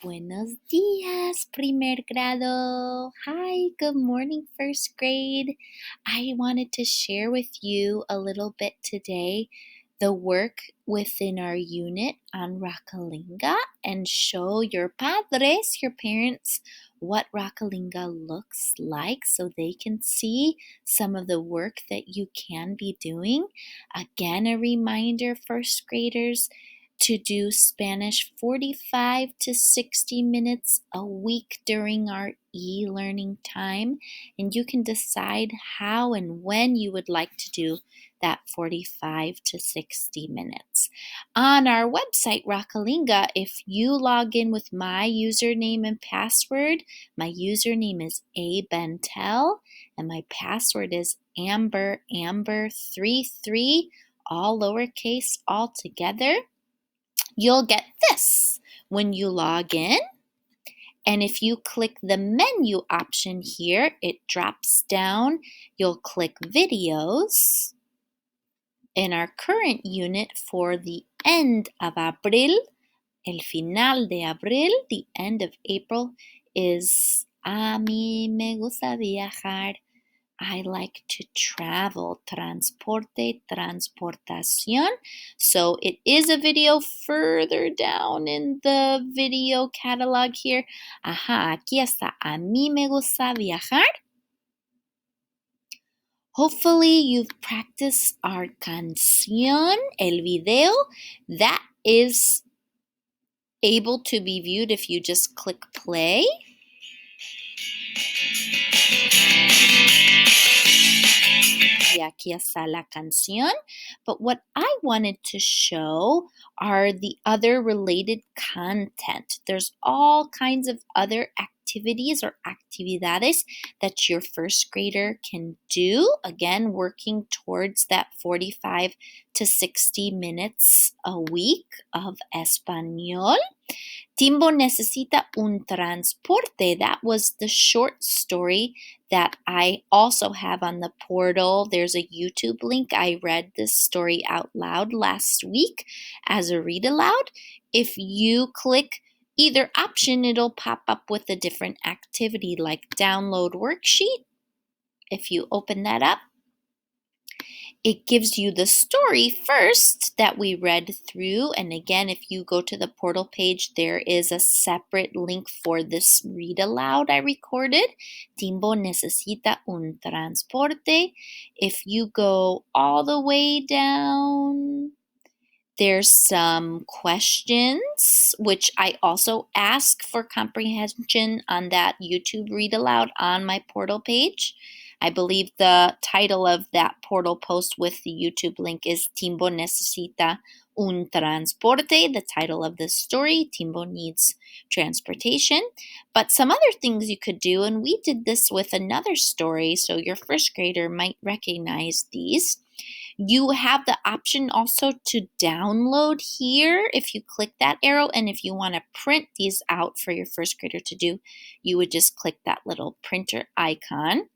Buenos días, primer grado. Hi, good morning, first grade. I wanted to share with you a little bit today the work within our unit on Rockalingua and show your padres, your parents, what Rockalingua looks like so they can see some of the work that you can be doing. Again, a reminder, first graders, to do Spanish 45 to 60 minutes a week during our e-learning time. And you can decide how and when you would like to do that 45 to 60 minutes. On our website, Rockalingua, if you log in with my username and password, my username is abentel and my password is amber33, all lowercase, all together. You'll get this when you log in. And if you click the menu option here, it drops down. You'll click videos. In our current unit for the end of Abril, el final de Abril, the end of April, is A mí me gusta viajar. I like to travel, transporte, transportación. So it is a video further down in the video catalog here. Ajá, aquí está. A mí me gusta viajar. Hopefully you've practiced our canción, el video. That is able to be viewed if you just click play. Y aquí está la canción. But what I wanted to show are the other related content. There's all kinds of other activities or actividades that your first grader can do. Again, working towards that 45 to 60 minutes a week of Español. Timbo necesita un transporte. That was the short story that I also have on the portal. There's a YouTube link. I read this story out loud last week as a read aloud. If you click either option, it'll pop up with a different activity like download worksheet. If you open that up, it gives you the story first that we read through. And again, if you go to the portal page, there is a separate link for this read aloud I recorded. Timbo necesita un transporte. If you go all the way down, there's some questions, which I also ask for comprehension on that YouTube read aloud on my portal page. I believe the title of that portal post with the YouTube link is Timbo necesita un transporte, the title of this story. Timbo needs transportation. But some other things you could do, and we did this with another story, so your first grader might recognize these. You have the option also to download here if you click that arrow, and if you want to print these out for your first grader to do, you would just click that little printer icon.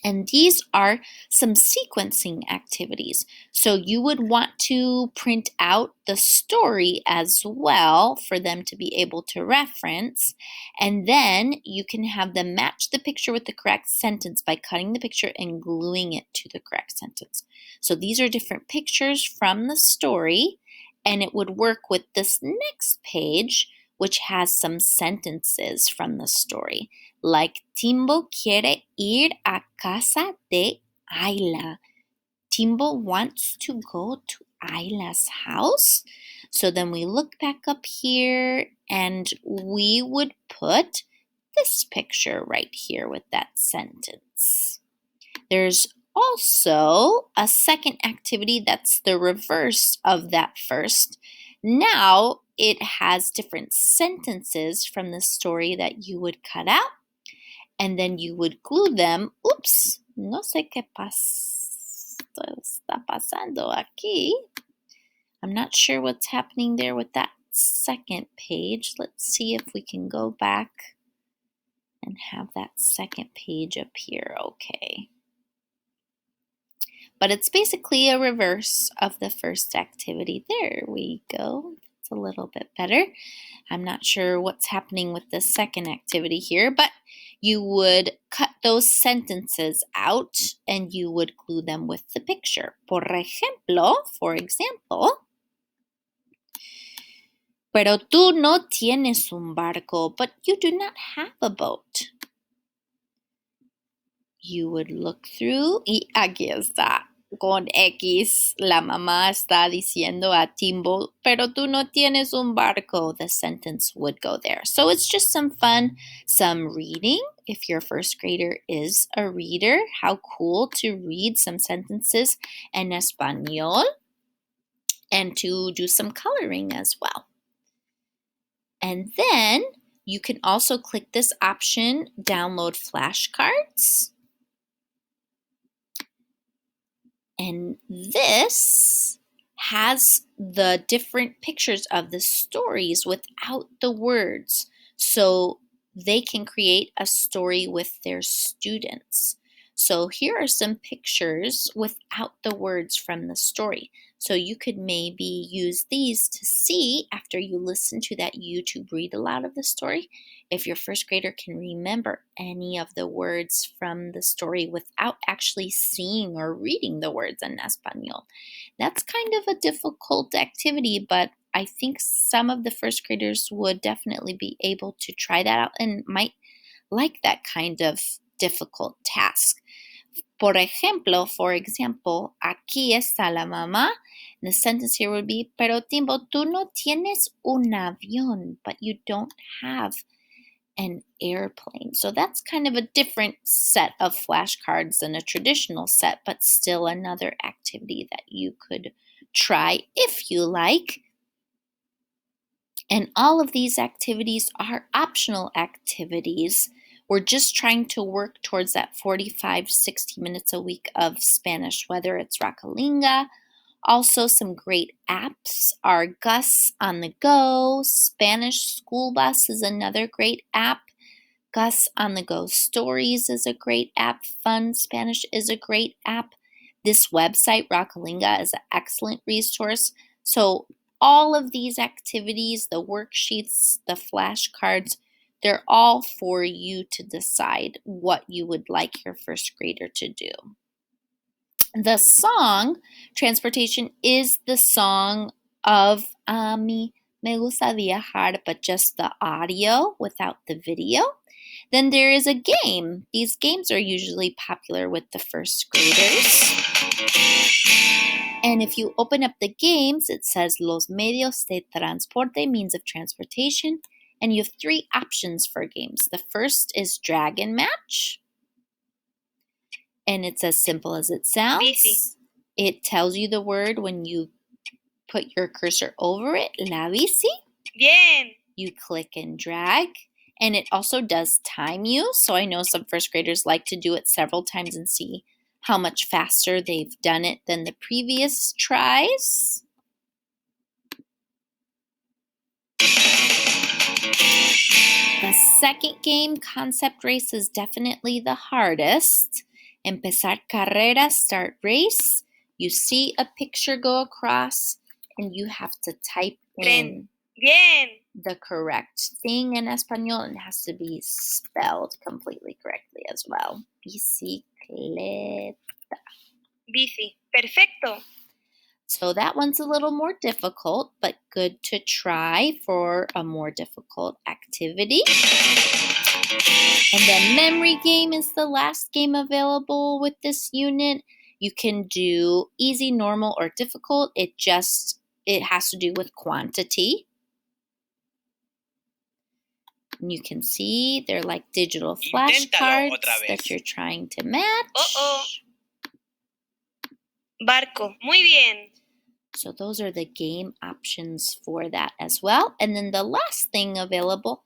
And these are some sequencing activities. So you would want to print out the story as well for them to be able to reference. And then you can have them match the picture with the correct sentence by cutting the picture and gluing it to the correct sentence. So these are different pictures from the story, and it would work with this next page, which has some sentences from the story. Like, Timbo quiere ir a casa de Ayla. Timbo wants to go to Ayla's house. So then we look back up here and we would put this picture right here with that sentence. There's also a second activity that's the reverse of that first. Now it has different sentences from the story that you would cut out. And then you would glue them. Oops, no sé qué está pasando aquí. I'm not sure what's happening there with that second page. Let's see if we can go back and have that second page appear. Okay. But it's basically a reverse of the first activity. There we go. That's a little bit better. I'm not sure what's happening with the second activity here, but you would cut those sentences out and you would glue them with the picture. Por ejemplo, for example, pero tú no tienes un barco, but you do not have a boat. You would look through y aquí está. Con X, la mamá está diciendo a Timbo, pero tú no tienes un barco. The sentence would go there. So it's just some fun, some reading. If your first grader is a reader, how cool to read some sentences en español and to do some coloring as well. And then you can also click this option, download flashcards. And this has the different pictures of the stories without the words. So they can create a story with their students. So here are some pictures without the words from the story. So you could maybe use these to see after you listen to that YouTube read aloud of the story if your first grader can remember any of the words from the story without actually seeing or reading the words in Espanol. That's kind of a difficult activity, but I think some of the first graders would definitely be able to try that out and might like that kind of difficult task. Por ejemplo, for example, aquí está la mamá. The sentence here would be, pero Timbo, tú no tienes un avión, but you don't have an airplane. So that's kind of a different set of flashcards than a traditional set, but still another activity that you could try if you like. And all of these activities are optional activities. We're just trying to work towards that 45, 60 minutes a week of Spanish, whether it's Rockalingua. Also, some great apps are Gus on the Go. Spanish School Bus is another great app. Gus on the Go Stories is a great app. Fun Spanish is a great app. This website, Rockalingua, is an excellent resource. So all of these activities, the worksheets, the flashcards, they're all for you to decide what you would like your first grader to do. The song, Transportation, is the song of A mí me gusta viajar, but just the audio without the video. Then there is a game. These games are usually popular with the first graders. And if you open up the games, it says Los medios de transporte, means of transportation. And you have 3 options for games. The first is Dragon Match. And it's as simple as it sounds. Bici. It tells you the word when you put your cursor over it, la bici. Bien. You click and drag. And it also does time you. So I know some first graders like to do it several times and see how much faster they've done it than the previous tries. The second game, Concept Race, is definitely the hardest. Empezar carrera, start race. You see a picture go across and you have to type in Bien. the correct thing in Espanol, and it has to be spelled completely correctly as well. Bicicleta. Bici. Perfecto. So that one's a little more difficult, but good to try for a more difficult activity. And then memory game is the last game available with this unit. You can do easy, normal, or difficult. It has to do with quantity. And you can see they're like digital flashcards that you're trying to match. Barco. Muy bien. So those are the game options for that as well. And then the last thing available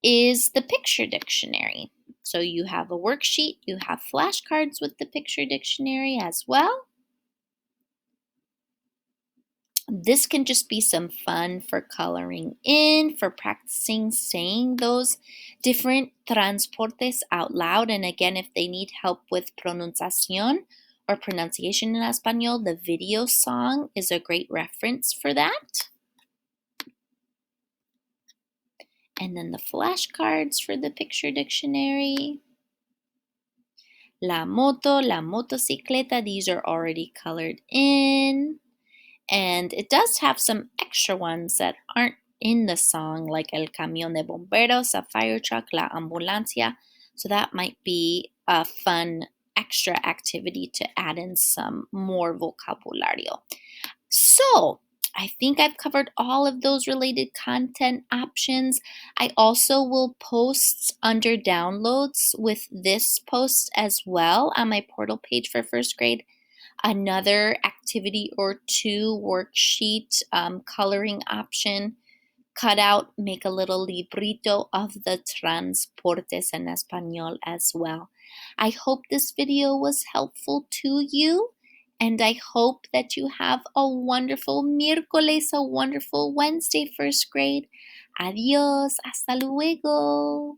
is the picture dictionary. So you have a worksheet, you have flashcards with the picture dictionary as well. This can just be some fun for coloring in, for practicing saying those different transportes out loud. And again, if they need help with pronunciación or pronunciation in Espanol, the video song is a great reference for that. And then the flashcards for the picture dictionary. La moto, la motocicleta, these are already colored in. And it does have some extra ones that aren't in the song, like el camión de bomberos, a fire truck, la ambulancia. So that might be a fun extra activity to add in some more vocabulario. So I think I've covered all of those related content options. I also will post under downloads with this post as well on my portal page for first grade another activity or two worksheet coloring option. Cut out, make a little librito of the transportes en español as well. I hope this video was helpful to you, and I hope that you have a wonderful miércoles, a wonderful Wednesday, first grade. Adiós, hasta luego.